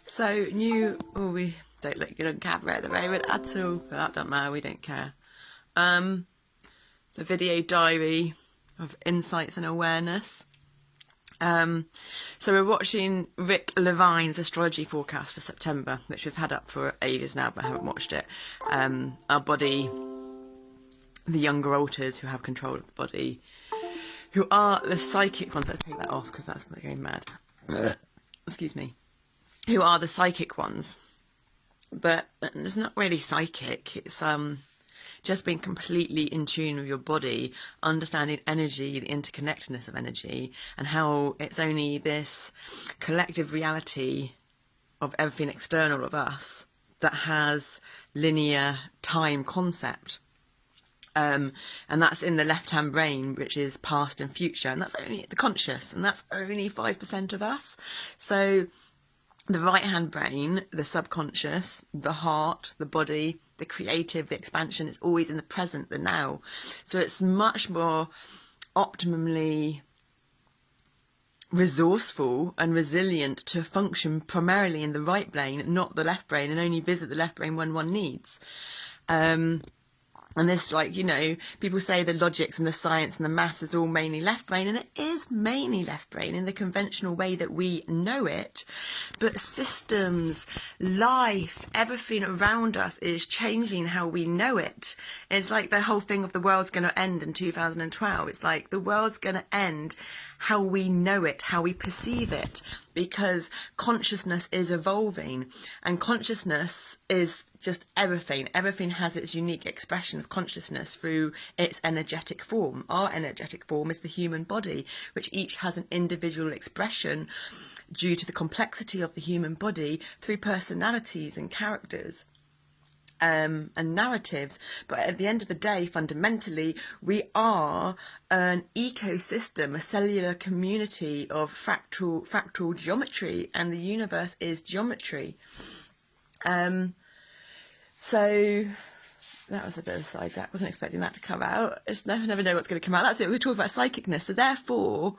So we don't look good on camera at the moment at all, but that doesn't matter, we don't care. It's a video diary of insights and awareness. So we're watching Rick Levine's astrology forecast for September, which we've had up for ages now, but I haven't watched it. Our body, the younger alters who have control of the body, who are the psychic ones. Let's take that off because that's going mad. Excuse me. Who are the psychic ones, but it's not really psychic. It's just being completely in tune with your body, understanding energy, the interconnectedness of energy, and how it's only this collective reality of everything external of us that has linear time concept. And that's in the left-hand brain, which is past and future, and that's only the conscious, and that's only 5% of us. So the right-hand brain, the subconscious, the heart, the body, the creative, the expansion, it's always in the present, the now. So it's much more optimally resourceful and resilient to function primarily in the right brain, not the left brain, and only visit the left brain when one needs. And this, like, you know, people say the logics and the science and the maths is all mainly left brain, and it is mainly left brain in the conventional way that we know it. But systems, life, everything around us is changing how we know it. It's like the whole thing of the world's going to end in 2012. It's like the world's going to end how we know it, how we perceive it, because consciousness is evolving, and consciousness is just everything. Everything has its unique expression of consciousness through its energetic form. Our energetic form is the human body, which each has an individual expression due to the complexity of the human body through personalities and characters. And narratives, but at the end of the day, fundamentally, we are an ecosystem, a cellular community of fractal geometry, and the universe is geometry. So that was a bit of a side track. Wasn't expecting that to come out. It's never know what's going to come out. That's it. We're talking about psychicness. So therefore,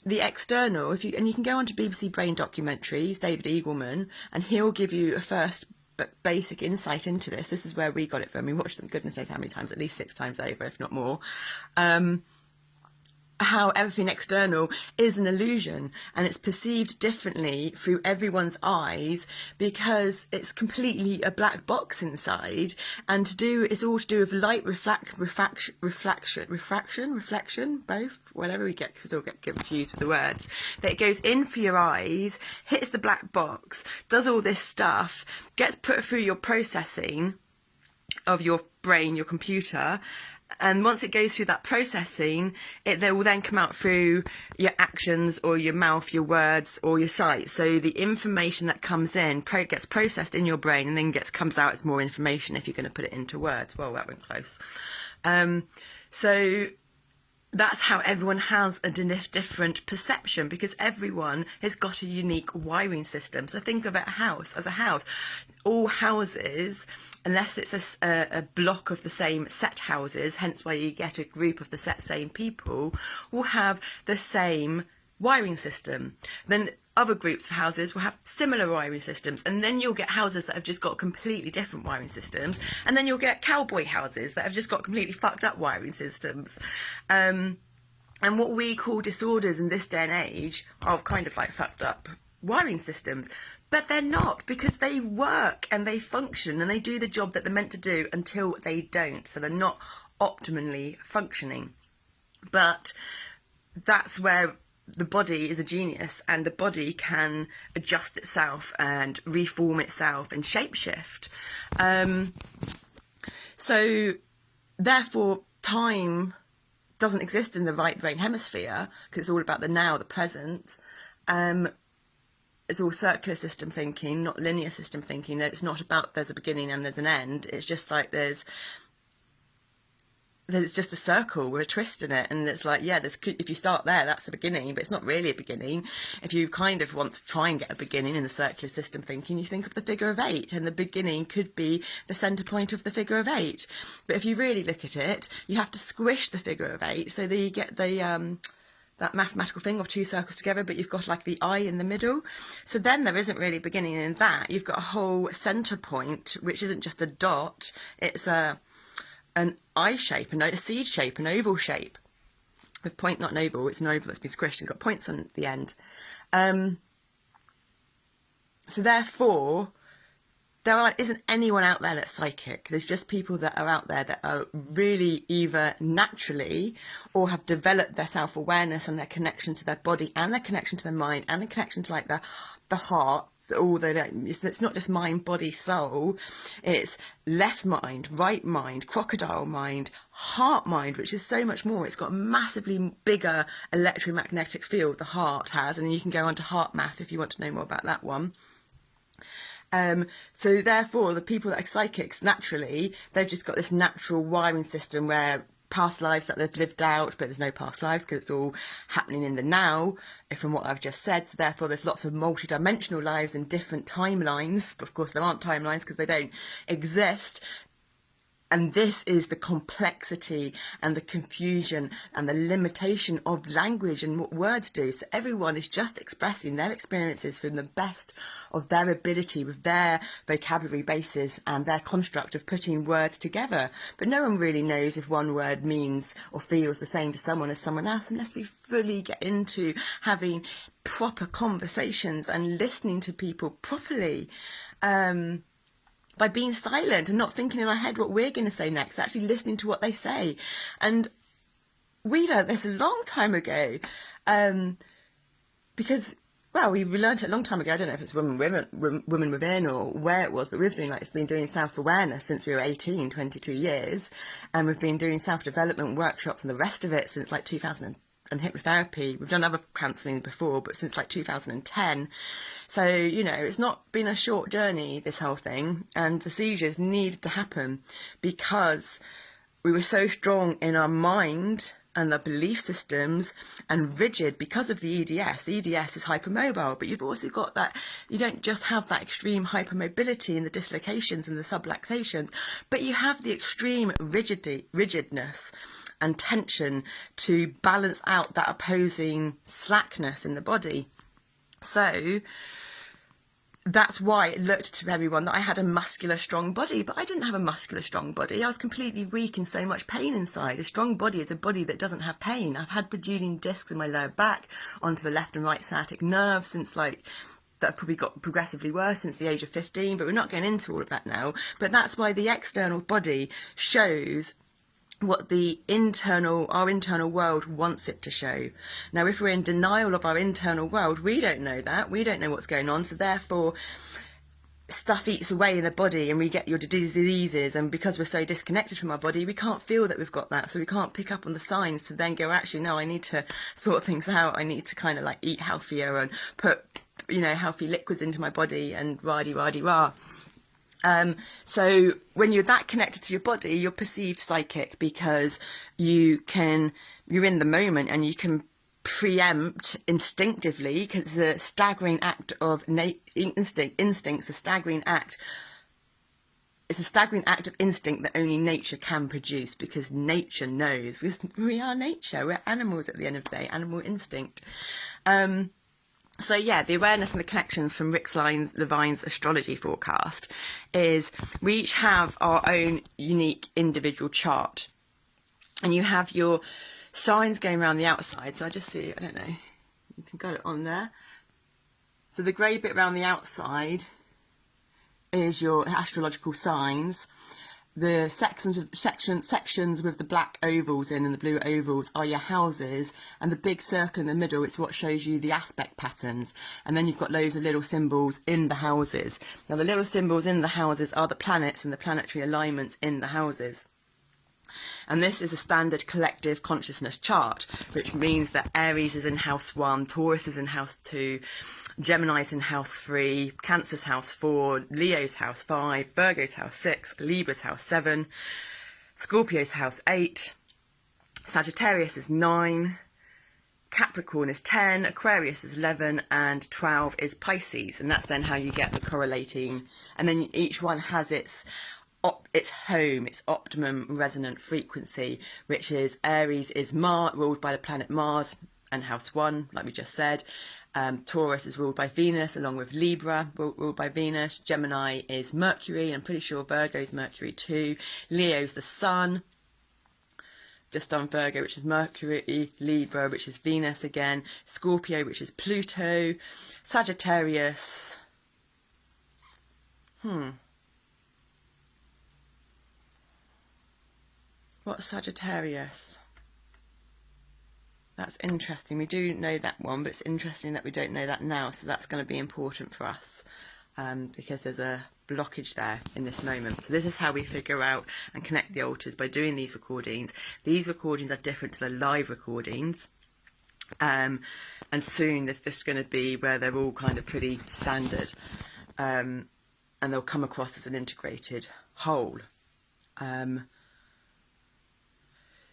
the external, you can go onto BBC Brain documentaries, David Eagleman, and he'll give you a first basic insight into this. This is where we got it from. We watched them, goodness knows how many times, at least 6 times over, if not more. How everything external is an illusion, and it's perceived differently through everyone's eyes because it's completely a black box inside, and it's all to do with light reflection, both, whatever we get, because we'll get confused with the words, that it goes in for your eyes, hits the black box, does all this stuff, gets put through your processing of your brain, your computer, and once it goes through that processing, they will then come out through your actions or your mouth, your words, or your sight. So the information that comes in gets processed in your brain, and then comes out as more information if you're going to put it into words. Well, that went close. So that's how everyone has a different perception, because everyone has got a unique wiring system. So think of a house as a house. All houses, unless it's a block of the same set houses, hence why you get a group of the same people, will have the same wiring system. Then other groups of houses will have similar wiring systems, and then you'll get houses that have just got completely different wiring systems, and then you'll get cowboy houses that have just got completely fucked up wiring systems. And what we call disorders in this day and age are kind of like fucked up wiring systems, but they're not, because they work and they function and they do the job that they're meant to do until they don't. So they're not optimally functioning. But that's where the body is a genius, and the body can adjust itself and reform itself and shapeshift. So therefore, time doesn't exist in the right brain hemisphere, because it's all about the now, the present. It's all circular system thinking, not linear system thinking. That it's not about there's a beginning and there's an end. It's just like there's just a circle with a twist in it, and it's like, yeah, if you start there, that's the beginning, but it's not really a beginning. If you kind of want to try and get a beginning in the circular system thinking, you think of the figure of 8, and the beginning could be the centre point of the figure of 8. But if you really look at it, you have to squish the figure of 8 so that you get the that mathematical thing of two circles together, but you've got like the eye in the middle. So then there isn't really beginning in that. You've got a whole center point, which isn't just a dot. It's an eye shape, a seed shape, an oval shape. With point, not an oval, it's an oval that's been squished and got points on the end. So therefore, there isn't anyone out there that's psychic. There's just people that are out there that are really either naturally or have developed their self-awareness and their connection to their body and their connection to their mind and their connection to like the heart. It's not just mind, body, soul. It's left mind, right mind, crocodile mind, heart mind, which is so much more. It's got a massively bigger electromagnetic field, the heart has, and you can go on to heart math if you want to know more about that one. So therefore, the people that are psychics, naturally, they've just got this natural wiring system where past lives that they've lived out, but there's no past lives because it's all happening in the now, from what I've just said. So therefore, there's lots of multi-dimensional lives in different timelines. But of course, there aren't timelines because they don't exist. And this is the complexity and the confusion and the limitation of language and what words do. So everyone is just expressing their experiences from the best of their ability with their vocabulary bases and their construct of putting words together. But no one really knows if one word means or feels the same to someone as someone else unless we fully get into having proper conversations and listening to people properly. By being silent and not thinking in our head what we're going to say next, actually listening to what they say. And we learnt this a long time ago, because, well, we learnt it a long time ago. I don't know if it's Women Within or where it was, but it's been doing self-awareness since we were 18, 22 years. And we've been doing self-development workshops and the rest of it since like 2000 and hypnotherapy. We've done other counselling before, but since like 2010. So, it's not been a short journey, this whole thing. And the seizures needed to happen because we were so strong in our mind and the belief systems and rigid because of the EDS. The EDS is hypermobile, but you've also got that, you don't just have that extreme hypermobility and the dislocations and the subluxations, but you have the extreme rigidness and tension to balance out that opposing slackness in the body. So that's why it looked to everyone that I had a muscular, strong body, but I didn't have a muscular, strong body. I was completely weak and so much pain inside. A strong body is a body that doesn't have pain. I've had protruding discs in my lower back onto the left and right sciatic nerve since that have probably got progressively worse since the age of 15, but we're not going into all of that now. But that's why the external body shows what our internal world wants it to show. Now, if we're in denial of our internal world, we don't know that. We don't know what's going on. So therefore, stuff eats away in the body and we get your diseases. And because we're so disconnected from our body, we can't feel that we've got that. So we can't pick up on the signs to then go, actually, no, I need to sort things out. I need to kind of like eat healthier and put, healthy liquids into my body and rah-de-rah-de-rah. So when you're that connected to your body, you're perceived psychic because you're in the moment and you can preempt instinctively, because the staggering act of instinct's a staggering act. It's a staggering act of instinct that only nature can produce, because nature knows. We are nature. We're animals at the end of the day, animal instinct. So yeah, the awareness and the connections from Rick Levine's astrology forecast is we each have our own unique individual chart. And you have your signs going around the outside. So I just see, I don't know, you can get it on there. So the grey bit around the outside is your astrological signs. The sections with the black ovals in and the blue ovals are your houses, and the big circle in the middle is what shows you the aspect patterns. And then you've got loads of little symbols in the houses. Now the little symbols in the houses are the planets and the planetary alignments in the houses. And this is a standard collective consciousness chart, which means that Aries is in house 1, Taurus is in house 2, Gemini's in house 3, Cancer's house 4, Leo's house 5, Virgo's house 6, Libra's house 7, Scorpio's house 8, Sagittarius is 9, Capricorn is 10, Aquarius is 11, and 12 is Pisces. And that's then how you get the correlating. And then each one has its home, its optimum resonant frequency, which is Aries is ruled by the planet Mars, and house 1, like we just said. Taurus is ruled by Venus, along with Libra, ruled by Venus. Gemini is Mercury, and I'm pretty sure Virgo is Mercury too. Leo's the Sun, just on Virgo, which is Mercury. Libra, which is Venus again. Scorpio, which is Pluto. Sagittarius. What's Sagittarius? That's interesting. We do know that one, but it's interesting that we don't know that now. So that's going to be important for us because there's a blockage there in this moment. So this is how we figure out and connect the altars, by doing these recordings. These recordings are different to the live recordings. And soon there's just going to be where they're all kind of pretty standard. And they'll come across as an integrated whole.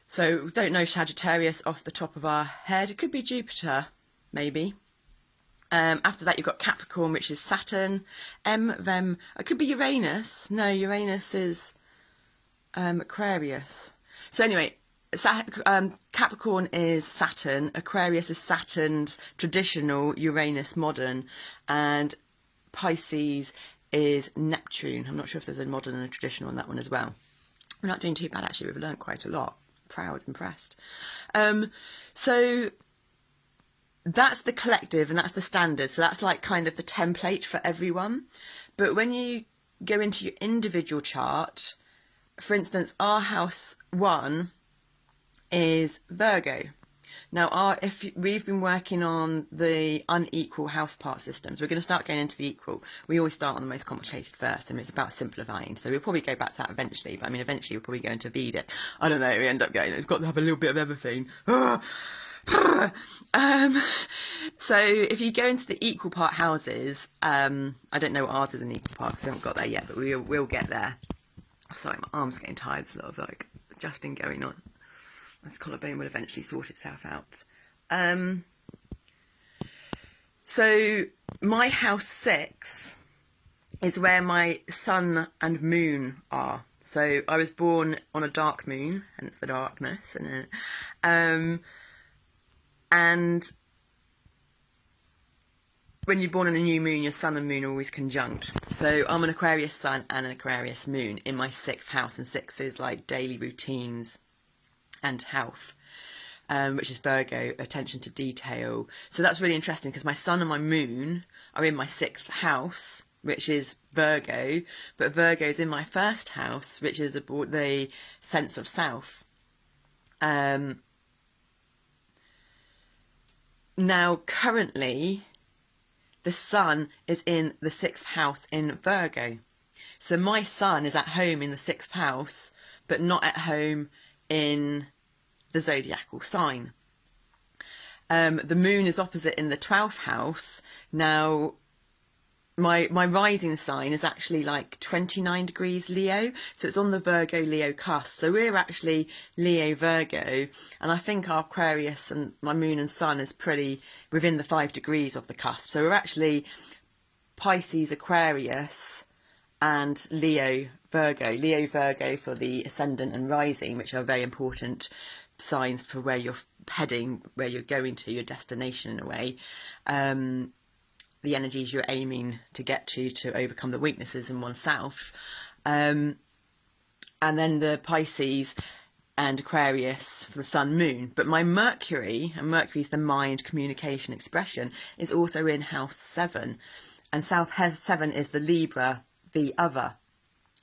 So we don't know Sagittarius off the top of our head. It could be Jupiter, maybe. After that, you've got Capricorn, which is Saturn. It could be Uranus. No, Uranus is Aquarius. So anyway, Capricorn is Saturn. Aquarius is Saturn's traditional, Uranus modern. And Pisces is Neptune. I'm not sure if there's a modern and a traditional on that one as well. We're not doing too bad, actually. We've learned quite a lot. Proud, impressed. So that's the collective and that's the standard. So that's like kind of the template for everyone. But when you go into your individual chart, for instance, our house 1 is Virgo. Now, if we've been working on the unequal house part systems, we're going to start going into the equal. We always start on the most complicated first, and it's about simplifying. So we'll probably go back to that eventually. But I mean, eventually we'll probably go into Vedic. I don't know. We end up going. It's got to have a little bit of everything. So if you go into the equal part houses, I don't know what ours is an equal part because we haven't got there yet, but we'll get there. Sorry, my arm's getting tired. There's a lot of like adjusting going on. This collarbone will eventually sort itself out. So my house 6 is where my sun and moon are. So I was born on a dark moon, hence the darkness. And when you're born on a new moon, your sun and moon are always conjunct. So I'm an Aquarius sun and an Aquarius moon in my 6th house. And 6 is like daily routines and health, which is Virgo, attention to detail. So that's really interesting because my sun and my moon are in my 6th house, which is Virgo, but Virgo is in my 1st house, which is about the sense of self. Now, currently, the sun is in the 6th house in Virgo. So my sun is at home in the 6th house, but not at home in the zodiacal sign. The moon is opposite in the 12th house. Now, my rising sign is actually like 29 degrees Leo, so it's on the Virgo-Leo cusp. So we're actually Leo-Virgo, and I think our Aquarius and my moon and sun is pretty within the 5 degrees of the cusp. So we're actually Pisces-Aquarius and Leo-Virgo. Leo-Virgo for the ascendant and rising, which are very important signs for where you're heading, where you're going to, your destination in a way. The energies you're aiming to get to overcome the weaknesses in oneself. And then the Pisces and Aquarius for the sun, moon. But my Mercury, and Mercury is the mind, communication, expression, is also in house 7. And house 7 is the Libra, the other.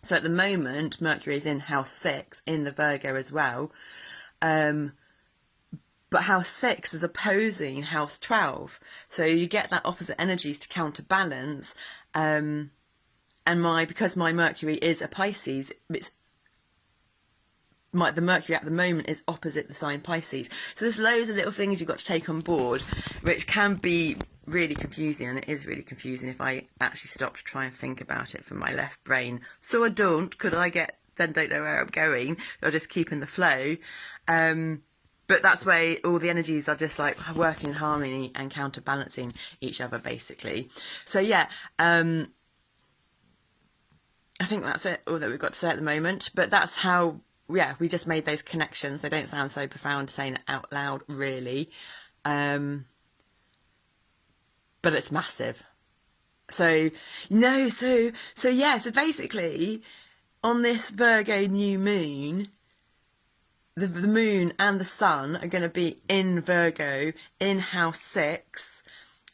So at the moment, Mercury is in house 6, in the Virgo as well. But house 6 is opposing house 12. So you get that opposite energies to counterbalance. And because my Mercury is a Pisces, the Mercury at the moment is opposite the sign Pisces. So there's loads of little things you've got to take on board, which can be really confusing, and it is really confusing if I actually stop to try and think about it from my left brain. So I don't, because then don't know where I'm going. I'll just keep in the flow. But that's where all the energies are just like working in harmony and counterbalancing each other, basically. So yeah, I think that's it, all that we've got to say at the moment. But that's how, yeah, we just made those connections. They don't sound so profound saying it out loud, really. But it's massive. So no, so yeah, so basically on this Virgo new moon, the moon and the sun are going to be in Virgo in house 6,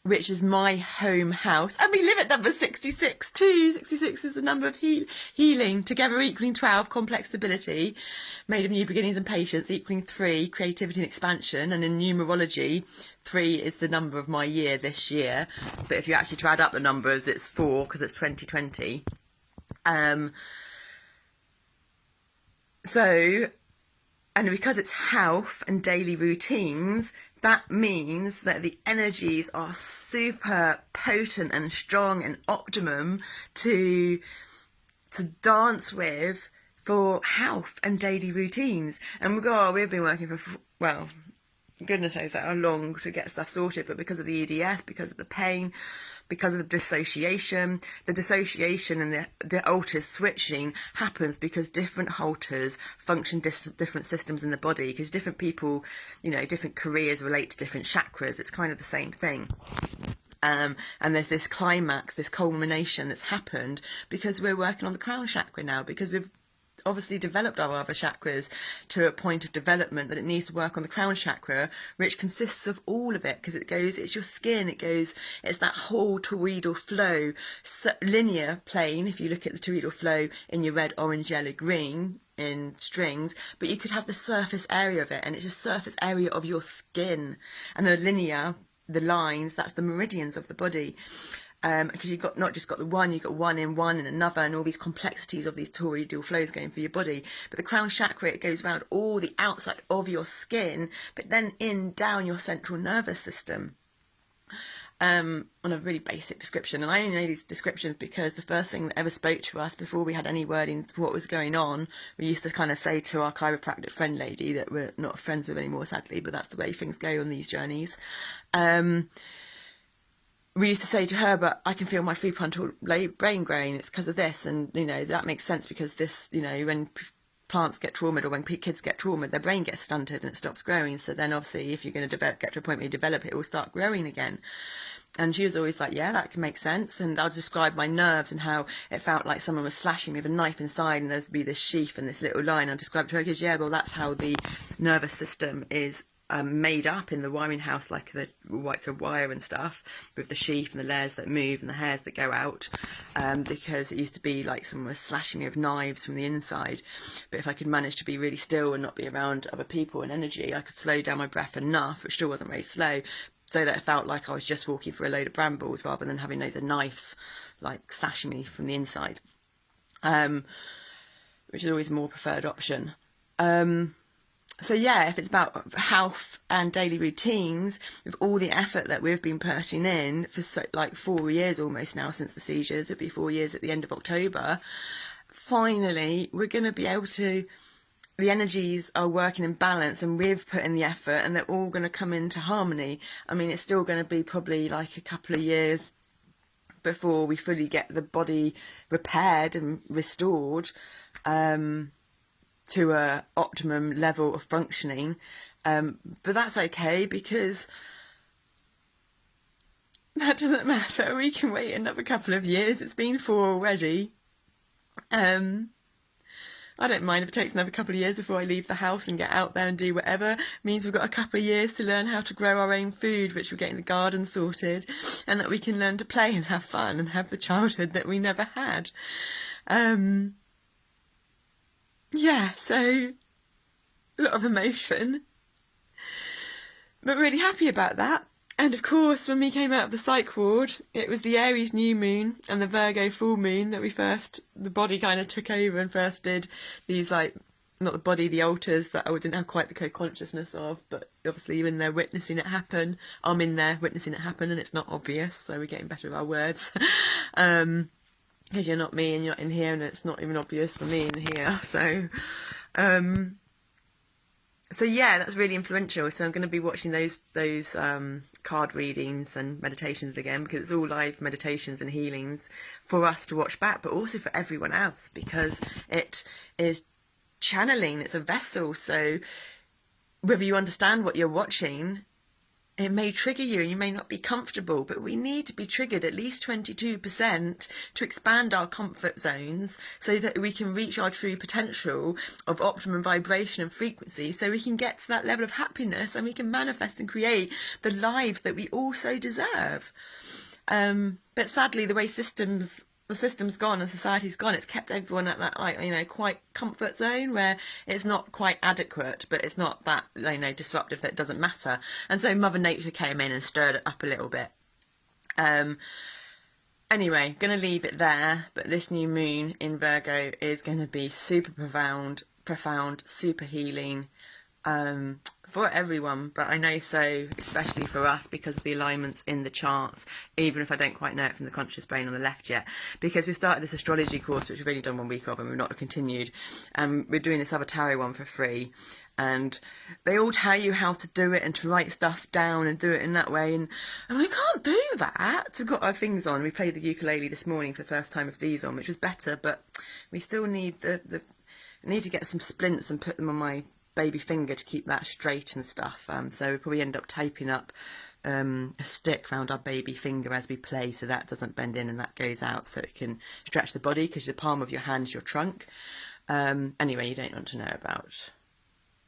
which is my home house, and we live at number 66 too. 66 is the number of healing, together equaling 12, complex stability, made of new beginnings and patience, equaling 3, creativity and expansion. And in numerology, 3 is the number of my year this year, but if you actually add up the numbers, it's 4 because it's 2020. So, and because it's health and daily routines, that means that the energies are super potent and strong and optimum to dance with for health and daily routines. And we've been working for, well, goodness knows how long to get stuff sorted, but because of the EDS, because of the pain, because of the dissociation and the alters switching happens because different halters function different systems in the body, because different people, different careers relate to different chakras. It's kind of the same thing. And there's this climax, this culmination that's happened because we're working on the crown chakra now, because we've obviously developed our other chakras to a point of development that it needs to work on the crown chakra, which consists of all of it, because it's your skin, it's that whole toroidal flow, linear plane, if you look at the toroidal flow in your red, orange, yellow, green in strings, but you could have the surface area of it, and it's a surface area of your skin, and the linear, the lines, that's the meridians of the body. Because you've got not just got the one, you've got one in another, and all these complexities of these toroidal flows going through your body. But the crown chakra, it goes around all the outside of your skin, but then down your central nervous system. On a really basic description, and I only know these descriptions because the first thing that ever spoke to us before we had any wording for what was going on, we used to kind of say to our chiropractic friend lady that we're not friends with anymore, sadly, but that's the way things go on these journeys. We used to say to her, but I can feel my prefrontal brain growing, it's because of this, and that makes sense because this, when plants get traumatized or when kids get traumatized, their brain gets stunted and it stops growing. So then obviously if you're going to get to a point where you develop it, it will start growing again. And she was always like, yeah, that can make sense. And I'll describe my nerves and how it felt like someone was slashing me with a knife inside, and there'd be this sheath and this little line. I'll describe it to her because, yeah, well, that's how the nervous system is made up in the wiring house, like the wire and stuff, with the sheath and the layers that move and the hairs that go out, because it used to be like someone was slashing me with knives from the inside. But if I could manage to be really still and not be around other people and energy, I could slow down my breath enough, which still wasn't very slow, so that it felt like I was just walking through a load of brambles rather than having loads of knives like slashing me from the inside, which is always a more preferred option. So yeah, if it's about health and daily routines, with all the effort that we've been putting in for 4 years almost now since the seizures, it'll be 4 years at the end of October, finally we're going to be able to, the energies are working in balance and we've put in the effort and they're all going to come into harmony. I mean, it's still going to be probably like a couple of years before we fully get the body repaired and restored, to a optimum level of functioning, but that's okay because that doesn't matter. We can wait another couple of years. It's been 4 already. I don't mind if it takes another couple of years before I leave the house and get out there and do whatever. It means we've got a couple of years to learn how to grow our own food, which we're getting the garden sorted, and that we can learn to play and have fun and have the childhood that we never had. Yeah, so a lot of emotion, but really happy about that. And of course, when we came out of the psych ward, it was the Aries new moon and the Virgo full moon that the body kind of took over and first did these, not the body, the altars that I didn't have quite the co-consciousness of, but obviously you're in there witnessing it happen. I'm in there witnessing it happen and it's not obvious, so we're getting better with our words. Because you're not me and you're not in here, and it's not even obvious for me in here. So yeah, that's really influential. So I'm going to be watching those card readings and meditations again, because it's all live meditations and healings for us to watch back, but also for everyone else, because it is channeling. It's a vessel. So whether you understand what you're watching it may trigger you and you may not be comfortable, but we need to be triggered at least 22% to expand our comfort zones so that we can reach our true potential of optimum vibration and frequency, so we can get to that level of happiness and we can manifest and create the lives that we also deserve. But sadly, the way the system's gone and society's gone, it's kept everyone at that, like, you know, quite comfort zone where it's not quite adequate, but it's not that, you know, disruptive that it doesn't matter. And so Mother Nature came in and stirred it up a little bit. Anyway, going to leave it there, but this new moon in Virgo is going to be super profound, super healing, for everyone, but I know so, especially for us, because of the alignments in the charts, even if I don't quite know it from the conscious brain on the left yet, because we started this astrology course, which we've only done 1 week of, and we've not continued. We're doing this other tarot one for free, and they all tell you how to do it and to write stuff down and do it in that way, and we can't do that. So we've got our things on. We played the ukulele this morning for the first time with these on, which was better, but we still need need to get some splints and put them on my baby finger to keep that straight and stuff. So we probably end up taping up a stick around our baby finger as we play, so that doesn't bend in and that goes out, so it can stretch the body, because the palm of your hand is your trunk. Anyway, you don't want to know about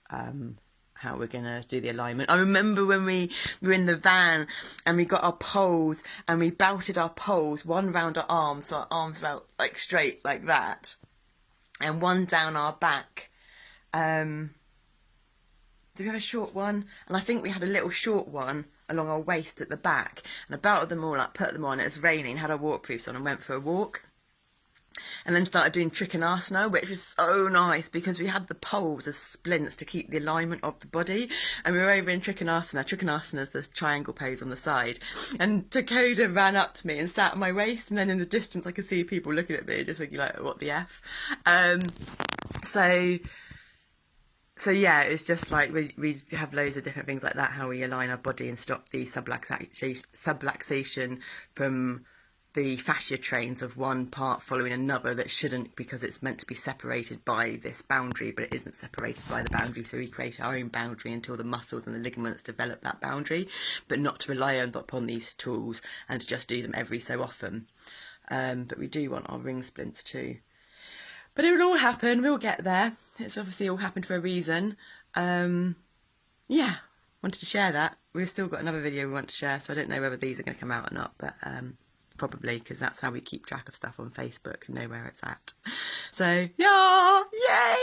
how we're going to do the alignment. I remember when we were in the van and we got our poles and we belted our poles, one round our arms, so our arms were out like straight like that, and one down our back. Did we have a short one? And I think we had a little short one along our waist at the back. And I belted them all up, put them on. It was raining, had our waterproofs on, and went for a walk. And then started doing Trikonasana, which was so nice because we had the poles as splints to keep the alignment of the body. And we were over in Trikonasana. Trikonasana is the triangle pose on the side. And Dakota ran up to me and sat on my waist. And then in the distance, I could see people looking at me, just thinking, like, what the F? So yeah, it's just like we have loads of different things like that, how we align our body and stop the subluxation from the fascia trains of one part following another that shouldn't, because it's meant to be separated by this boundary, but it isn't separated by the boundary. So we create our own boundary until the muscles and the ligaments develop that boundary, but not to rely upon these tools and to just do them every so often. But we do want our ring splints too. But it will all happen, we'll get there. It's obviously all happened for a reason. Yeah, wanted to share that. We've still got another video we want to share, so I don't know whether these are going to come out or not, but probably, because that's how we keep track of stuff on Facebook and know where it's at. So, yeah, yay!